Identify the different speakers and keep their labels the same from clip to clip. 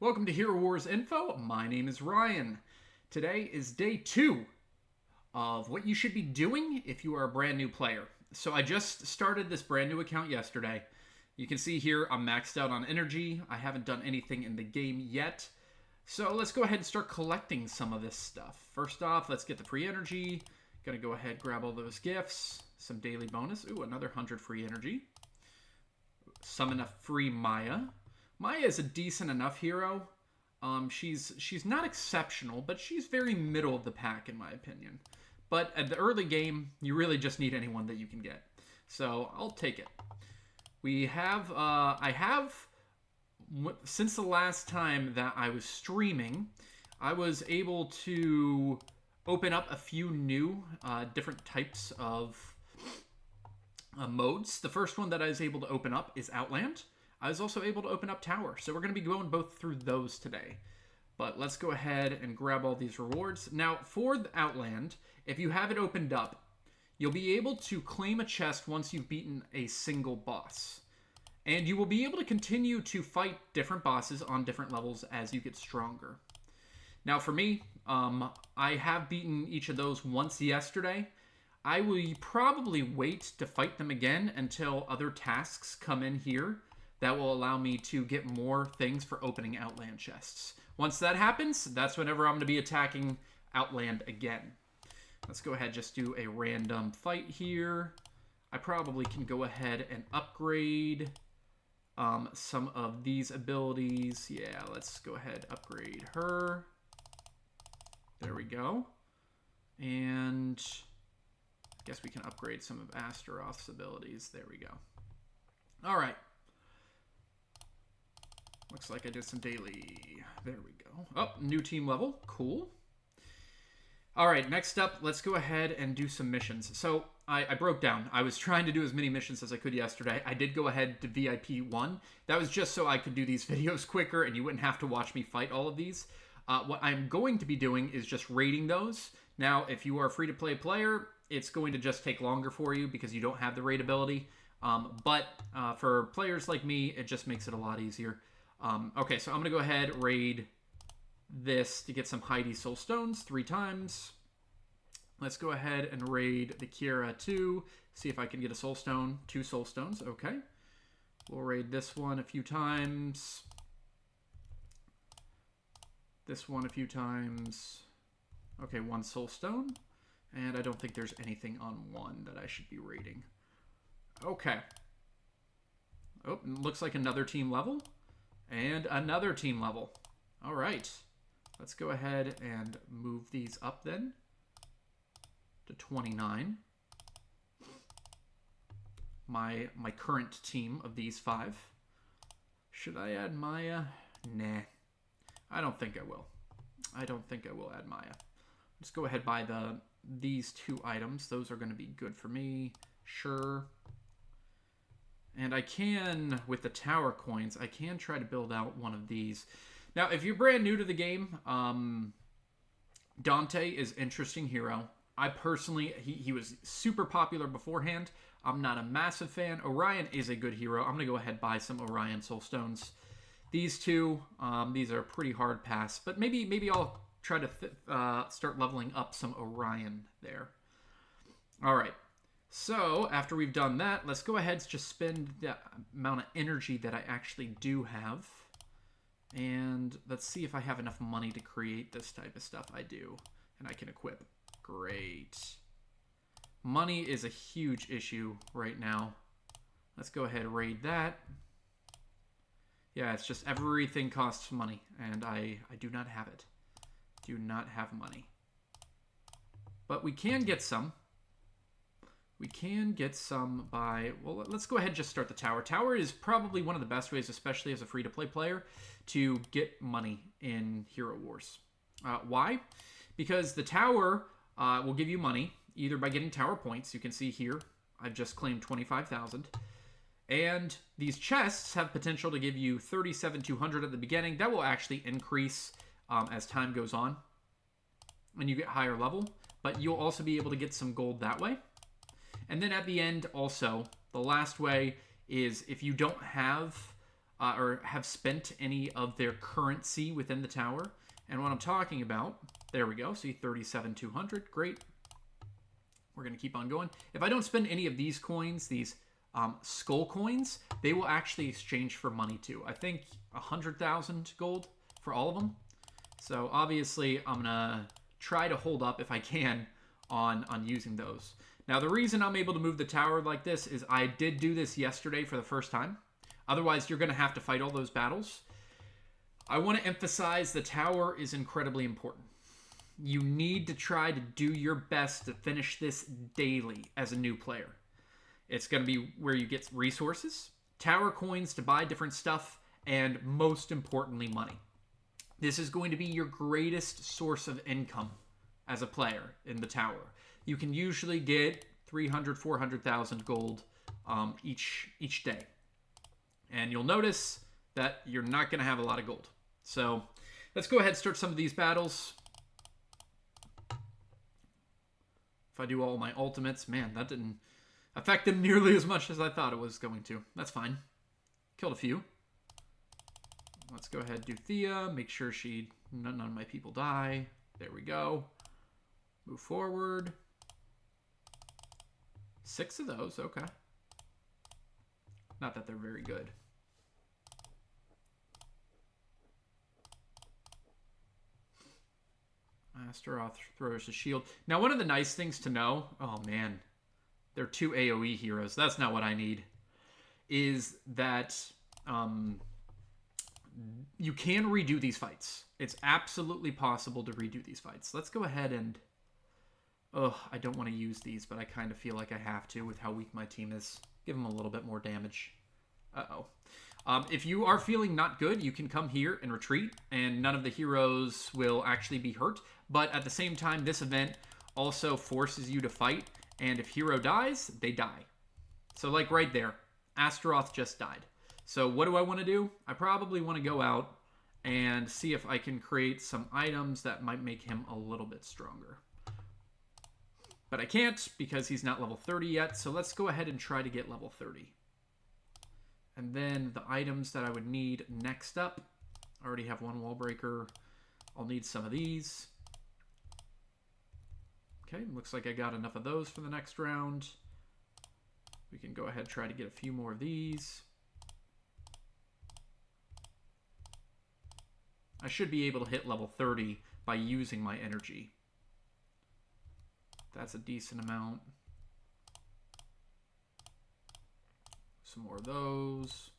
Speaker 1: welcome to Hero Wars Info. My name is Ryan. Today is day 2 of what you should be doing if you are a brand new player. So I just started this brand new account yesterday. You can see here I'm maxed out on energy. I haven't done anything in the game yet. So let's go ahead and start collecting some of this stuff. First off, let's get the free energy. Gonna go ahead and grab all those gifts. Some daily bonus. Ooh, another 100 free energy. Summon a free Maya. Maya is a decent enough hero. She's not exceptional, but she's very middle of the pack in my opinion. But at the early game, you really just need anyone that you can get. So I'll take it. I have, since the last time that I was streaming, I was able to open up a few new different types of modes. The first one that I was able to open up is Outland. I was also able to open up Tower, so we're going to be going both through those today. But let's go ahead and grab all these rewards. Now, for the Outland, if you have it opened up, you'll be able to claim a chest once you've beaten a single boss. And you will be able to continue to fight different bosses on different levels as you get stronger. Now, for me, I have beaten each of those once yesterday. I will probably wait to fight them again until other tasks come in here. That will allow me to get more things for opening Outland chests. Once that happens, that's whenever I'm going to be attacking Outland again. Let's go ahead and just do a random fight here. I probably can go ahead and upgrade some of these abilities. Yeah, let's go ahead and upgrade her. There we go. And I guess we can upgrade some of Astaroth's abilities. There we go. All right. Looks like I did some daily. There we go. Oh, new team level. Cool. All right, next up, let's go ahead and do some missions. So I broke down. I was trying to do as many missions as I could yesterday. I did go ahead to VIP 1. That was just so I could do these videos quicker and you wouldn't have to watch me fight all of these. What I'm going to be doing is just raiding those. Now, if you are a free-to-play player, it's going to just take longer for you because you don't have the raid ability. But for players like me, it just makes it a lot easier. Okay, so I'm going to go ahead and raid this to get some Heidi Soul Stones 3 times. Let's go ahead and raid the Kiera 2. See if I can get a Soul Stone. 2 Soul Stones, okay. We'll raid this one a few times. This one a few times. Okay, 1 Soul Stone. And I don't think there's anything on 1 that I should be raiding. Okay. Oh, looks like another team level. And another team level. All right. Let's go ahead and move these up then to 29. My current team of these 5. Should I add Maya? Nah. I don't think I will. I don't think I will add Maya. Let's go ahead and buy these 2 items. Those are going to be good for me. Sure. And I can, with the tower coins, I can try to build out one of these. Now, if you're brand new to the game, Dante is an interesting hero. I personally, he was super popular beforehand. I'm not a massive fan. Orion is a good hero. I'm going to go ahead and buy some Orion Soul Stones. These 2, these are a pretty hard pass. But maybe I'll try to start leveling up some Orion there. All right. So, after we've done that, let's go ahead and just spend the amount of energy that I actually do have. And let's see if I have enough money to create this type of stuff. I do. And I can equip. Great. Money is a huge issue right now. Let's go ahead and raid that. Yeah, it's just everything costs money. And I do not have it. Do not have money. But we can get some. We can get some by, well, let's go ahead and just start the tower. Tower is probably one of the best ways, especially as a free-to-play player, to get money in Hero Wars. Why? Because the tower will give you money, either by getting tower points. You can see here, I've just claimed 25,000. And these chests have potential to give you 37,200 at the beginning. That will actually increase as time goes on when you get higher level. But you'll also be able to get some gold that way. And then at the end, also, the last way is if you don't have or have spent any of their currency within the tower. And what I'm talking about, there we go. See, 37,200. Great. We're going to keep on going. If I don't spend any of these coins, these skull coins, they will actually exchange for money too. I think 100,000 gold for all of them. So obviously, I'm going to try to hold up if I can on using those. Now, the reason I'm able to move the tower like this is I did do this yesterday for the first time. Otherwise, you're going to have to fight all those battles. I want to emphasize the tower is incredibly important. You need to try to do your best to finish this daily as a new player. It's going to be where you get resources, tower coins to buy different stuff, and most importantly, money. This is going to be your greatest source of income as a player in the tower. You can usually get 300, 400,000 gold each day. And you'll notice that you're not going to have a lot of gold. So let's go ahead and start some of these battles. If I do all my ultimates, man, that didn't affect them nearly as much as I thought it was going to. That's fine. Killed a few. Let's go ahead and do Thea. Make sure none of my people die. There we go. Move forward. 6 of those, okay. Not that they're very good. Astaroth throws a shield. Now, one of the nice things to know, oh man, they're 2 AoE heroes. That's not what I need. Is that you can redo these fights. It's absolutely possible to redo these fights. Let's go ahead and... I don't want to use these, but I kind of feel like I have to with how weak my team is. Give them a little bit more damage. Uh-oh. If you are feeling not good, you can come here and retreat, and none of the heroes will actually be hurt. But at the same time, this event also forces you to fight, and if hero dies, they die. So like right there, Astaroth just died. So what do I want to do? I probably want to go out and see if I can create some items that might make him a little bit stronger. But I can't because he's not level 30 yet, so let's go ahead and try to get level 30. And then the items that I would need next up, I already have 1 wall breaker. I'll need some of these. Okay, looks like I got enough of those for the next round. We can go ahead and try to get a few more of these. I should be able to hit level 30 by using my energy. That's a decent amount. Some more of those.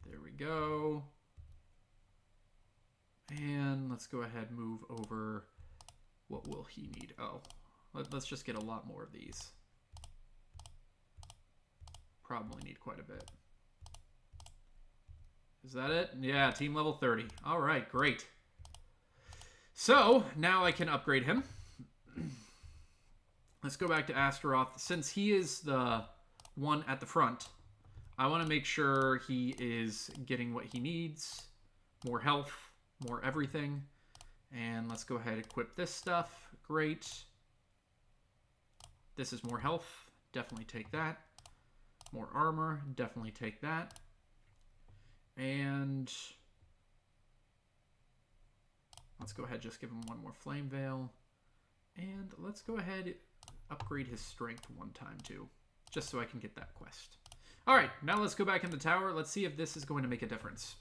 Speaker 1: There we go. And let's go ahead and move over. What will he need? Oh, let's just get a lot more of these. Probably need quite a bit. Is that it? Yeah, team level 30. All right, great. So, now I can upgrade him. Let's go back to Astaroth. Since he is the one at the front, I want to make sure he is getting what he needs. More health, more everything. And let's go ahead and equip this stuff. Great. This is more health. Definitely take that. More armor. Definitely take that. And... let's go ahead and just give him 1 more flame veil. And let's go ahead and upgrade his strength 1 time too. Just so I can get that quest. Alright, now let's go back in the tower. Let's see if this is going to make a difference.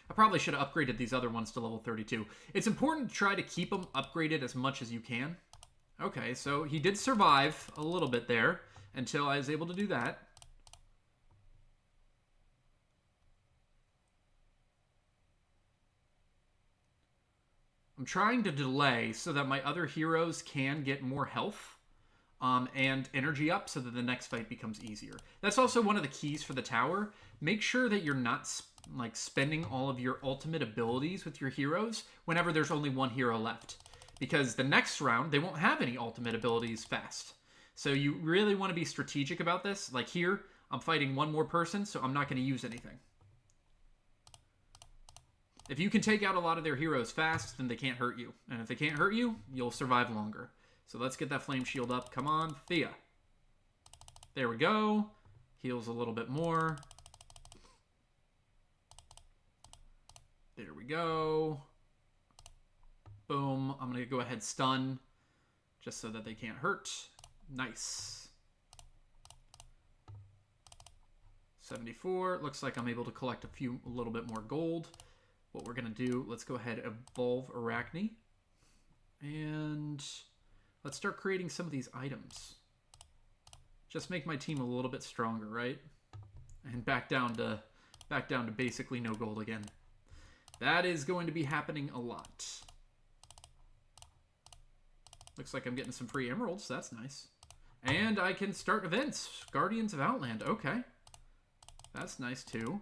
Speaker 1: I probably should have upgraded these other ones to level 32. It's important to try to keep them upgraded as much as you can. Okay, so he did survive a little bit there until I was able to do that. I'm trying to delay so that my other heroes can get more health and energy up so that the next fight becomes easier. That's also one of the keys for the tower. Make sure that you're not spending all of your ultimate abilities with your heroes whenever there's only 1 hero left. Because the next round, they won't have any ultimate abilities fast. So you really want to be strategic about this. Like here, I'm fighting 1 more person, so I'm not going to use anything. If you can take out a lot of their heroes fast, then they can't hurt you. And if they can't hurt you, you'll survive longer. So let's get that flame shield up. Come on, Thea. There we go. Heals a little bit more. There we go. Boom. I'm going to go ahead stun just so that they can't hurt. Nice. 74. Looks like I'm able to collect a little bit more gold. What we're going to do, let's go ahead and evolve Arachne. And let's start creating some of these items. Just make my team a little bit stronger, right? And back down to basically no gold again. That is going to be happening a lot. Looks like I'm getting some free emeralds. That's nice. And I can start events. Guardians of Outland. Okay. That's nice too.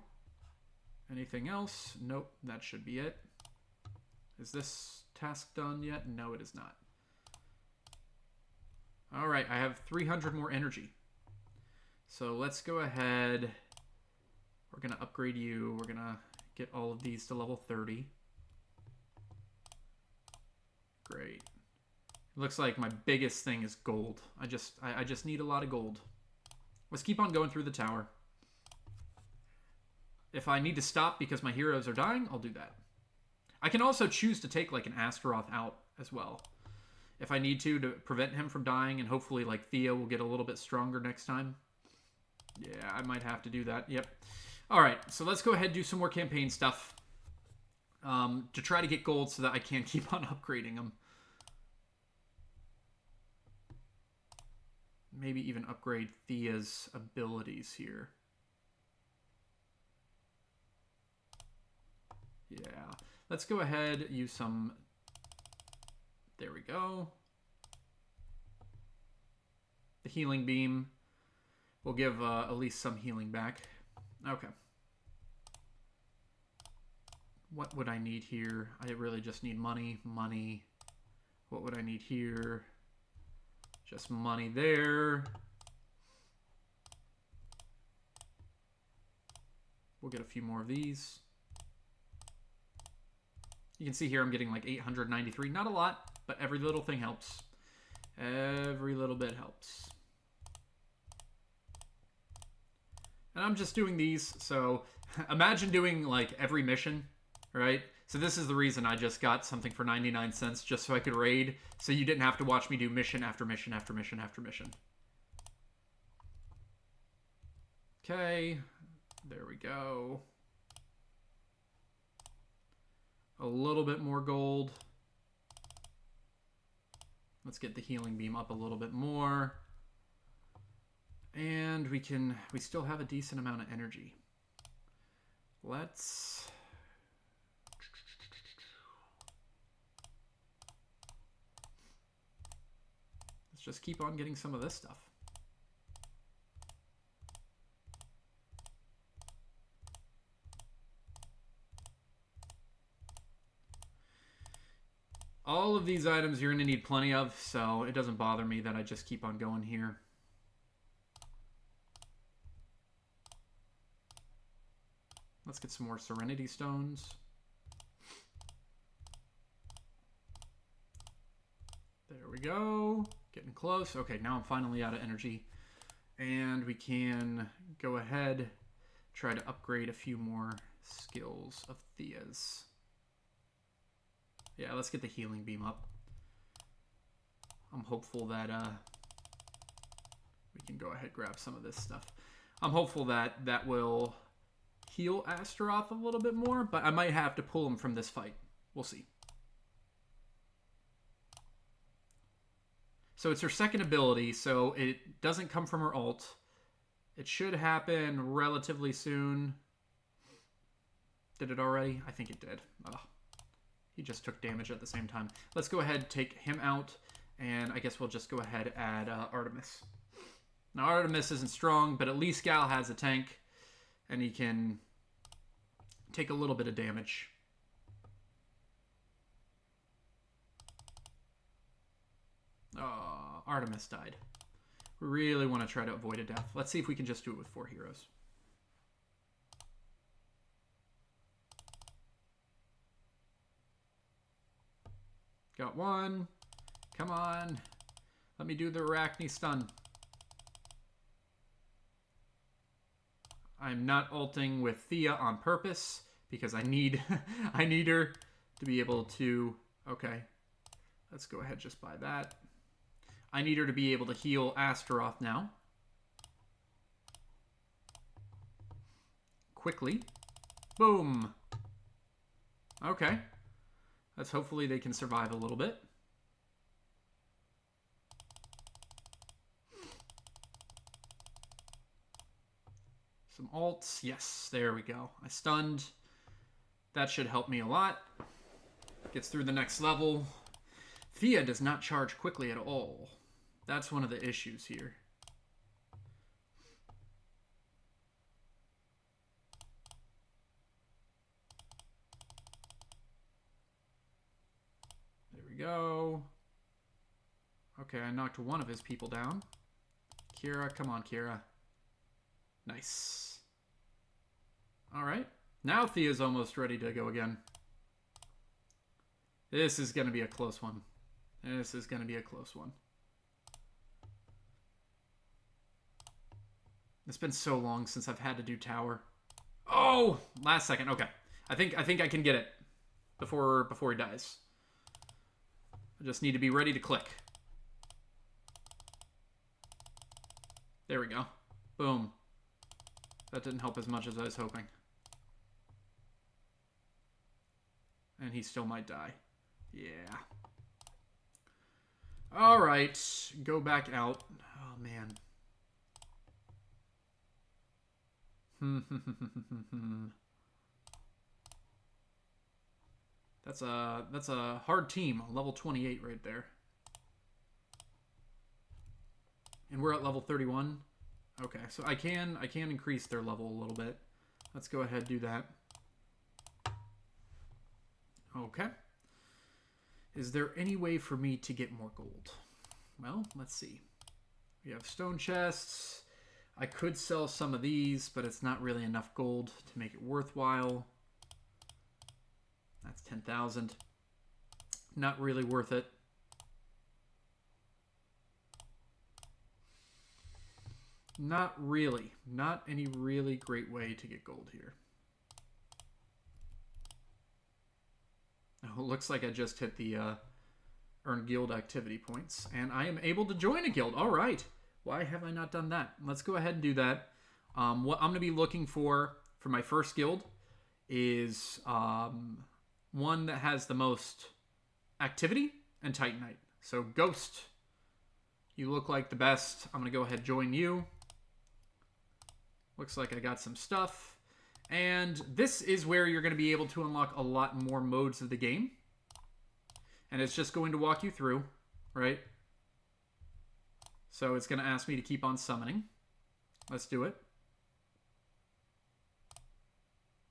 Speaker 1: Anything else? Nope. That should be it. Is this task done yet? No, it is not. All right. I have 300 more energy. So let's go ahead. We're going to upgrade you. We're going to get all of these to level 30. Great. Looks like my biggest thing is gold. I just need a lot of gold. Let's keep on going through the tower. If I need to stop because my heroes are dying, I'll do that. I can also choose to take like an Astaroth out as well. If I need to prevent him from dying, and hopefully like Thea will get a little bit stronger next time. Yeah, I might have to do that. Yep. All right, so let's go ahead and do some more campaign stuff to try to get gold so that I can keep on upgrading them. Maybe even upgrade Thea's abilities here. Yeah, let's go ahead, use some, there we go. The healing beam will give at least some healing back. Okay. What would I need here? I really just need money. What would I need here? Just money there. We'll get a few more of these. You can see here I'm getting like 893. Not a lot, but every little thing helps. Every little bit helps. And I'm just doing these, so imagine doing like every mission, right? So this is the reason I just got something for 99 cents, just so I could raid, so you didn't have to watch me do mission after mission after mission after mission. Okay, there we go. A little bit more gold. Let's get the healing beam up a little bit more. And we still have a decent amount of energy. Let's just keep on getting some of this stuff. All of these items you're going to need plenty of, so it doesn't bother me that I just keep on going here. Let's get some more Serenity Stones. There we go. Getting close. Okay, now I'm finally out of energy. And we can go ahead, try to upgrade a few more skills of Thea's. Yeah, let's get the healing beam up. I'm hopeful that we can go ahead and grab some of this stuff. I'm hopeful that that will heal Astaroth a little bit more, but I might have to pull him from this fight. We'll see. So it's her second ability, so it doesn't come from her ult. It should happen relatively soon. Did it already? I think it did. Oh. He just took damage at the same time. Let's go ahead and take him out, and I guess we'll just go ahead and add Artemis. Now, Artemis isn't strong, but at least Gal has a tank, and he can take a little bit of damage. Oh, Artemis died. We really want to try to avoid a death. Let's see if we can just do it with 4 heroes. Got one. Come on. Let me do the Arachne stun. I'm not ulting with Thea on purpose because I need I need her to be able to... Okay, let's go ahead just buy that. I need her to be able to heal Astaroth now. Quickly. Boom. Okay. Let's hopefully they can survive a little bit. Some ults. Yes, there we go. I stunned. That should help me a lot. Gets through the next level. Thea does not charge quickly at all. That's one of the issues here. There we go. Okay, I knocked one of his people down. Kira, come on, Kira. Nice. Alright. Now Thea's almost ready to go again. This is going to be a close one. This is going to be a close one. It's been so long since I've had to do tower. Oh! Last second. Okay. I think I can get it before he dies. I just need to be ready to click. There we go. Boom. That didn't help as much as I was hoping. And he still might die. Yeah. Alright. Go back out. Oh, man. That's a hard team. Level 28 right there. And we're at level 31. Okay, so I can increase their level a little bit. Let's go ahead and do that. Okay. Is there any way for me to get more gold? Well, let's see. We have stone chests. I could sell some of these, but it's not really enough gold to make it worthwhile. That's 10,000. Not really worth it. Not really. Not any really great way to get gold here. Oh, looks like I just hit the earn guild activity points. And I am able to join a guild. All right. Why have I not done that? Let's go ahead and do that. What I'm going to be looking for my first guild is one that has the most activity and Titanite. So Ghost, you look like the best. I'm going to go ahead and join you. Looks like I got some stuff. And this is where you're going to be able to unlock a lot more modes of the game. And it's just going to walk you through, right? So it's going to ask me to keep on summoning. Let's do it.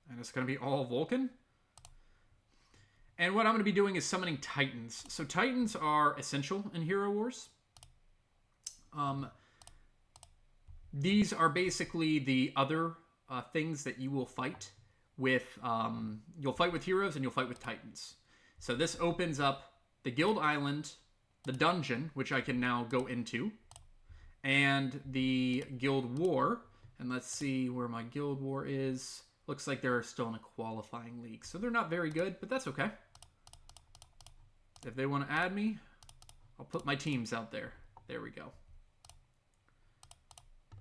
Speaker 1: And it's going to be all Vulcan. And what I'm going to be doing is summoning Titans. So Titans are essential in Hero Wars. These are basically the other things that you will fight with. You'll fight with heroes and you'll fight with Titans. So this opens up the Guild Island, the dungeon, which I can now go into, and the Guild War. And let's see where my Guild War is. Looks like they're still in a qualifying league. So they're not very good, but that's okay. If they want to add me, I'll put my teams out there. There we go.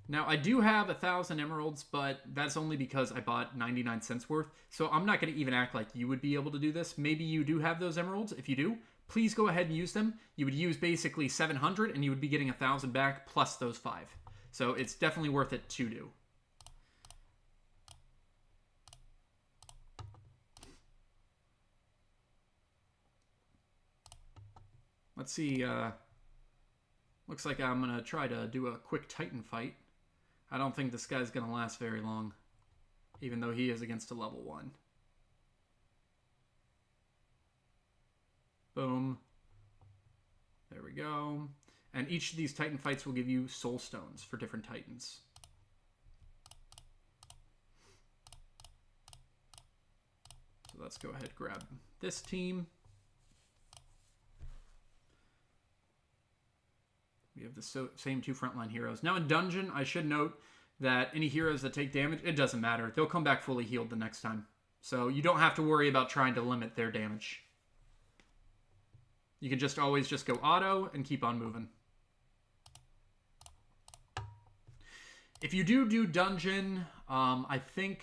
Speaker 1: Now, I do have 1,000 emeralds, but that's only because I bought 99 cents worth. So I'm not going to even act like you would be able to do this. Maybe you do have those emeralds. If you do, please go ahead and use them. You would use basically 700, and you would be getting 1,000 back plus those 5. So it's definitely worth it to do. Let's see. Looks like I'm going to try to do a quick Titan fight. I don't think this guy's going to last very long, even though he is against a level 1. Boom. There we go. And each of these Titan fights will give you soul stones for different Titans. So let's go ahead and grab this team. We have the same 2 frontline heroes. Now in Dungeon, I should note that any heroes that take damage, it doesn't matter. They'll come back fully healed the next time. So you don't have to worry about trying to limit their damage. You can just always just go auto and keep on moving. If you do dungeon, I think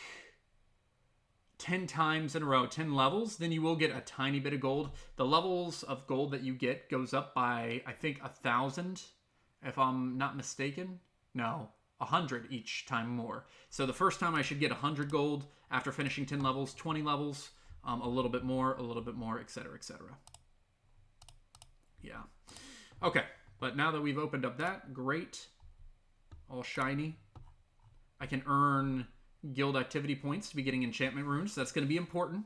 Speaker 1: 10 times in a row, 10 levels, then you will get a tiny bit of gold. The levels of gold that you get goes up by, I think, 1,000, if I'm not mistaken. No, 100 each time more. So the first time I should get 100 gold after finishing 10 levels, 20 levels, a little bit more, etc., etc. Yeah. Okay, but now that we've opened up that, great. All shiny. I can earn guild activity points to be getting enchantment runes. That's going to be important.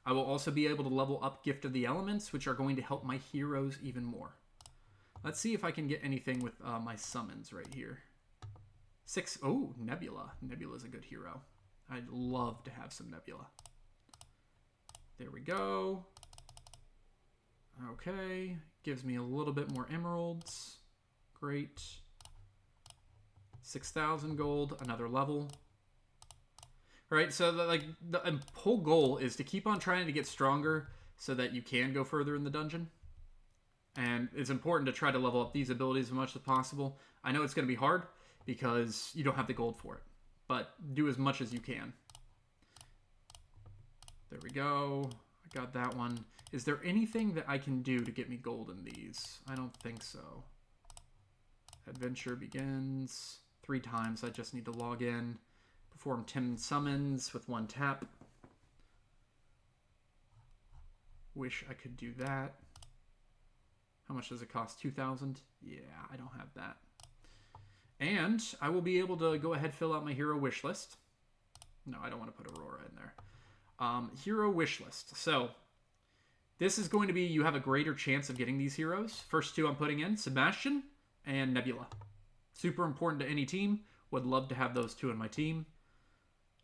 Speaker 1: I will also be able to level up Gift of the Elements, which are going to help my heroes even more. Let's see if I can get anything with my summons right here. 6. Oh, Nebula. Nebula's a good hero. I'd love to have some Nebula. There we go. Okay. Gives me a little bit more emeralds. Great. 6,000 gold. Another level. Right, so the whole goal is to keep on trying to get stronger so that you can go further in the dungeon. And it's important to try to level up these abilities as much as possible. I know it's going to be hard because you don't have the gold for it. But do as much as you can. There we go. I got that one. Is there anything that I can do to get me gold in these? I don't think so. Adventure begins 3 times. I just need to log in. Perform 10 summons with 1 tap. Wish I could do that. How much does it cost? 2,000? Yeah, I don't have that. And I will be able to go ahead and fill out my hero wish list. No, I don't want to put Aurora in there. Hero wish list. So this is going to be, you have a greater chance of getting these heroes. First 2 I'm putting in, Sebastian and Nebula. Super important to any team. Would love to have those 2 in my team.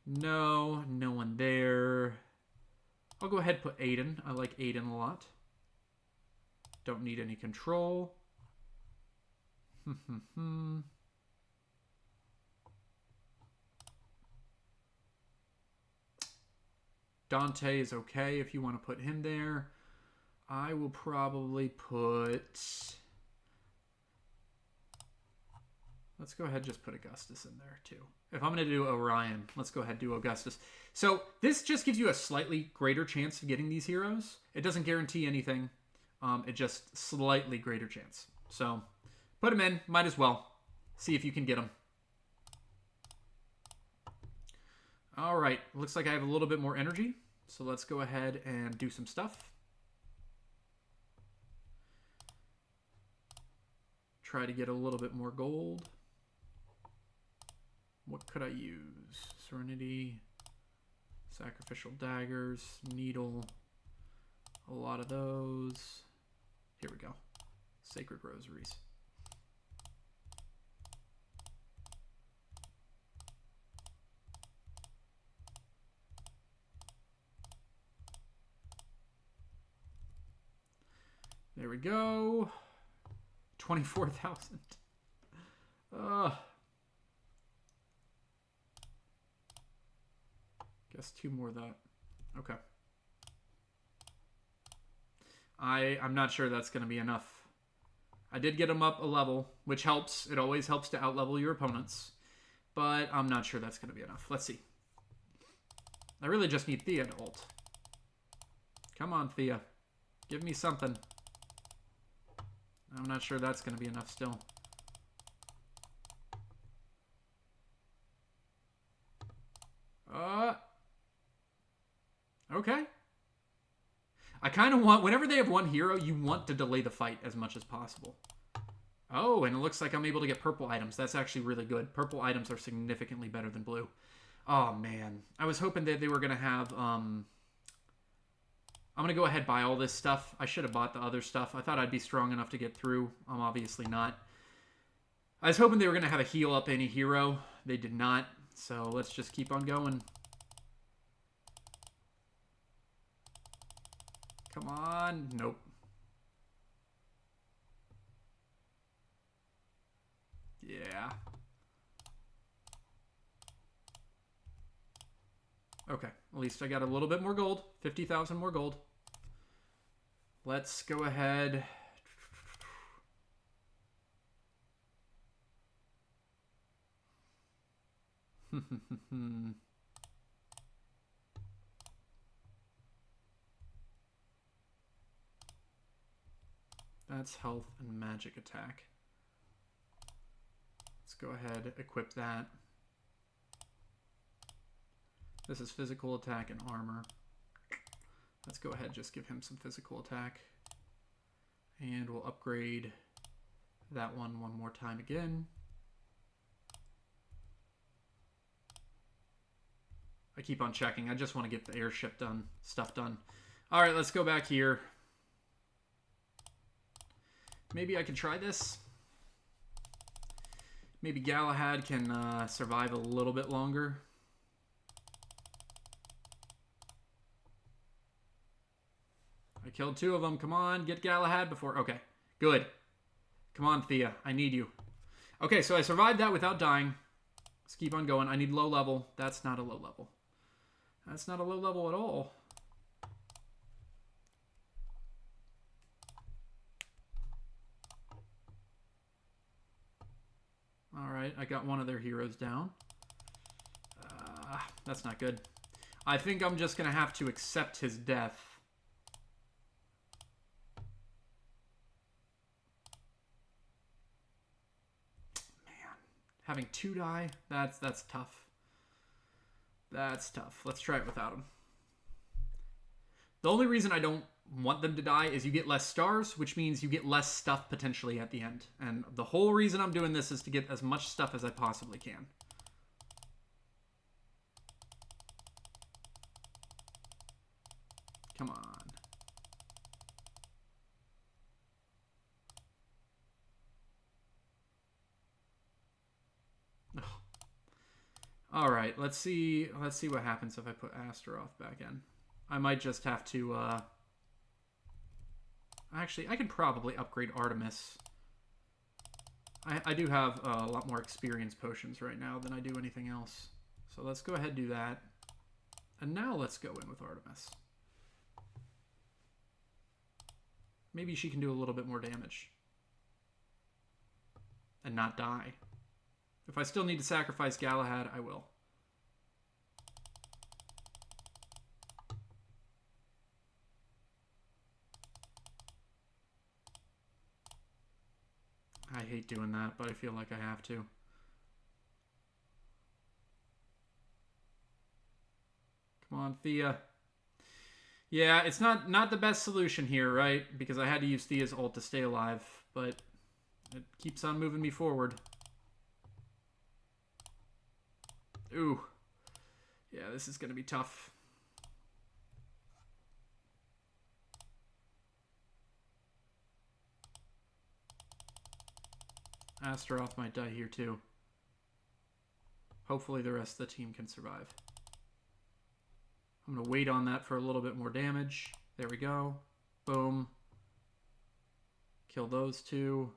Speaker 1: No one there. I'll go ahead and put Aiden. I like Aiden a lot. Don't need any control. Dante is okay if you want to put him there. I will probably put... Let's go ahead and just put Augustus in there too. If I'm going to do Orion, let's go ahead and do Augustus. So this just gives you a slightly greater chance of getting these heroes. It doesn't guarantee anything. It just slightly greater chance. So put them in. Might as well. See if you can get them. All right. Looks like I have a little bit more energy. So let's go ahead and do some stuff. Try to get a little bit more gold. What could I use? Serenity, Sacrificial Daggers, Needle, a lot of those. Here we go. Sacred Rosaries. There we go. 24,000. Guess 2 more of that. Okay. I'm not sure that's going to be enough. I did get him up a level, which helps. It always helps to outlevel your opponents. But I'm not sure that's going to be enough. Let's see. I really just need Thea to ult. Come on, Thea. Give me something. I'm not sure that's going to be enough still. Okay. I kind of want, whenever they have one hero, you want to delay the fight as much as possible. Oh, and it looks like I'm able to get purple items. That's actually really good. Purple items are significantly better than blue. Oh, man. I was hoping that they were going to have... I'm going to go ahead and buy all this stuff. I should have bought the other stuff. I thought I'd be strong enough to get through. I'm obviously not. I was hoping they were going to have a heal up any hero. They did not. So let's just keep on going. Come on. Nope. Yeah. Okay, at least I got a little bit more gold. 50,000 more gold. Let's go ahead. That's health and magic attack. Let's go ahead, equip that. This is physical attack and armor. Let's go ahead, just give him some physical attack. And we'll upgrade that one more time again. I keep on checking. I just want to get the airship done, stuff done. All right, let's go back here. Maybe I can try this. Maybe Galahad can survive a little bit longer. I killed 2 of them. Come on, get Galahad before... Okay, good. Come on, Thea. I need you. Okay, so I survived that without dying. Let's keep on going. I need low level. That's not a low level. That's not a low level at all. All right, I got one of their heroes down. That's not good. I think I'm just going to have to accept his death. Man, having 2 die, that's tough. That's tough. Let's try it without him. The only reason I don't want them to die is you get less stars, which means you get less stuff potentially at the end. And the whole reason I'm doing this is to get as much stuff as I possibly can. Come on. Oh. All right, let's see what happens if I put Astaroth back in. I might just have to actually, I could probably upgrade Artemis. I do have a lot more experience potions right now than I do anything else. So let's go ahead and do that. And now let's go in with Artemis. Maybe she can do a little bit more damage. And not die. If I still need to sacrifice Galahad, I will. I hate doing that, but I feel like I have to. Come on, Thea. Yeah, it's not the best solution here, right? Because I had to use Thea's ult to stay alive, but it keeps on moving me forward. Ooh. Yeah, this is going to be tough. Astaroth might die here too. Hopefully the rest of the team can survive. I'm going to wait on that for a little bit more damage. There we go. Boom. Kill those 2.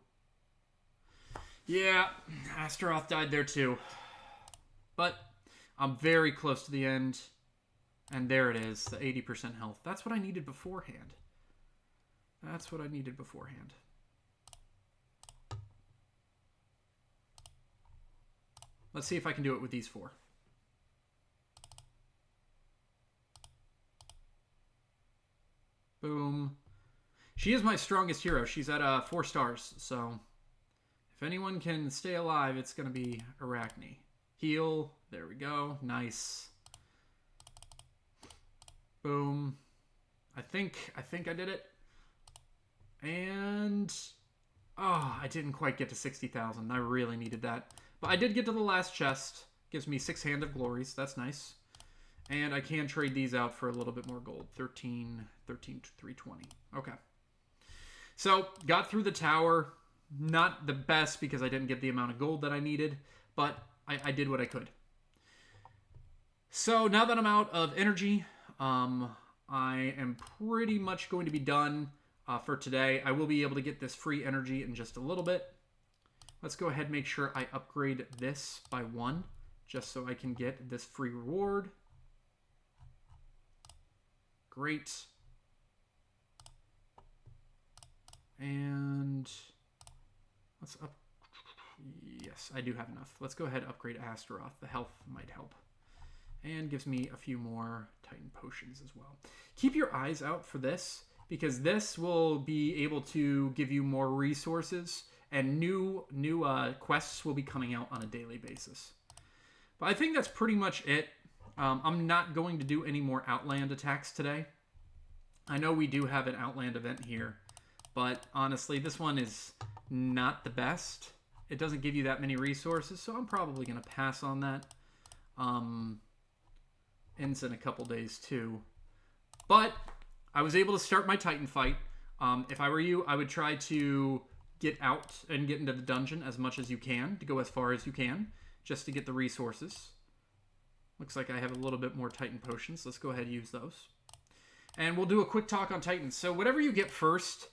Speaker 1: Yeah, Astaroth died there too. But I'm very close to the end. And there it is, the 80% health. That's what I needed beforehand. That's what I needed beforehand. Let's see if I can do it with these 4. Boom. She is my strongest hero. She's at 4 stars. So if anyone can stay alive, it's going to be Arachne. Heal. There we go. Nice. Boom. I think I did it. And oh, I didn't quite get to 60,000. I really needed that. But I did get to the last chest. Gives me 6 Hand of Glories. That's nice. And I can trade these out for a little bit more gold. 13, 320. Okay. So, got through the tower. Not the best because I didn't get the amount of gold that I needed. But I did what I could. So, now that I'm out of energy, I am pretty much going to be done for today. I will be able to get this free energy in just a little bit. Let's go ahead and make sure I upgrade this by 1, just so I can get this free reward. Great. And let's up. Yes, I do have enough. Let's go ahead and upgrade Astaroth. The health might help. And gives me a few more Titan potions as well. Keep your eyes out for this, because this will be able to give you more resources, and new quests will be coming out on a daily basis. But I think that's pretty much it. I'm not going to do any more Outland attacks today. I know we do have an Outland event here, but honestly, this one is not the best. It doesn't give you that many resources, so I'm probably going to pass on that. Ends in a couple days too. But I was able to start my Titan fight. If I were you, I would try to get out and get into the dungeon as much as you can, to go as far as you can, just to get the resources. Looks like I have a little bit more Titan potions. Let's go ahead and use those. And we'll do a quick talk on Titans. So whatever you get first,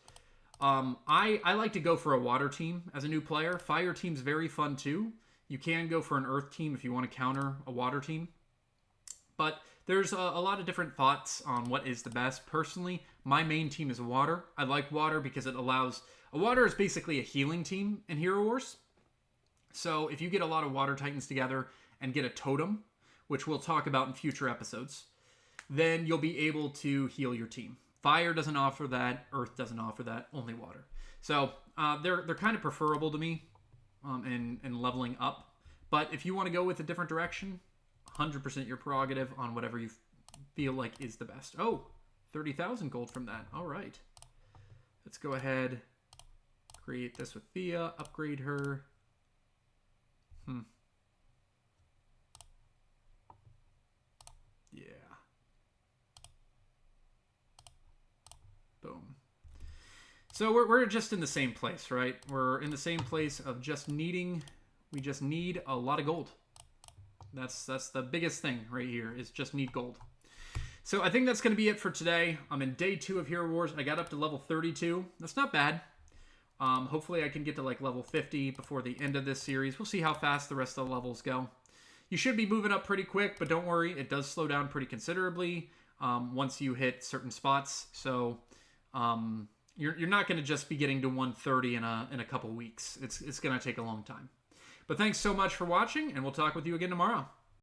Speaker 1: I like to go for a water team as a new player. Fire team's very fun too. You can go for an earth team if you want to counter a water team. But there's a lot of different thoughts on what is the best. Personally, my main team is water. I like water because it allows... Water is basically a healing team in Hero Wars. So if you get a lot of water titans together and get a totem, which we'll talk about in future episodes, then you'll be able to heal your team. Fire doesn't offer that. Earth doesn't offer that. Only water. So they're kind of preferable to me in leveling up. But if you want to go with a different direction, 100% your prerogative on whatever you feel like is the best. Oh, 30,000 gold from that. All right. Let's go ahead. Create this with Thea. Upgrade her. Yeah. Boom. So we're just in the same place, right? We're in the same place of just needing... We just need a lot of gold. That's the biggest thing right here, is just need gold. So I think that's going to be it for today. I'm in day 2 of Hero Wars. I got up to level 32. That's not bad. Hopefully I can get to like level 50 before the end of this series. We'll see how fast the rest of the levels go. You should be moving up pretty quick, but don't worry. It does slow down pretty considerably once you hit certain spots. So you're not going to just be getting to 130 in a couple weeks. It's going to take a long time. But thanks so much for watching, and we'll talk with you again tomorrow.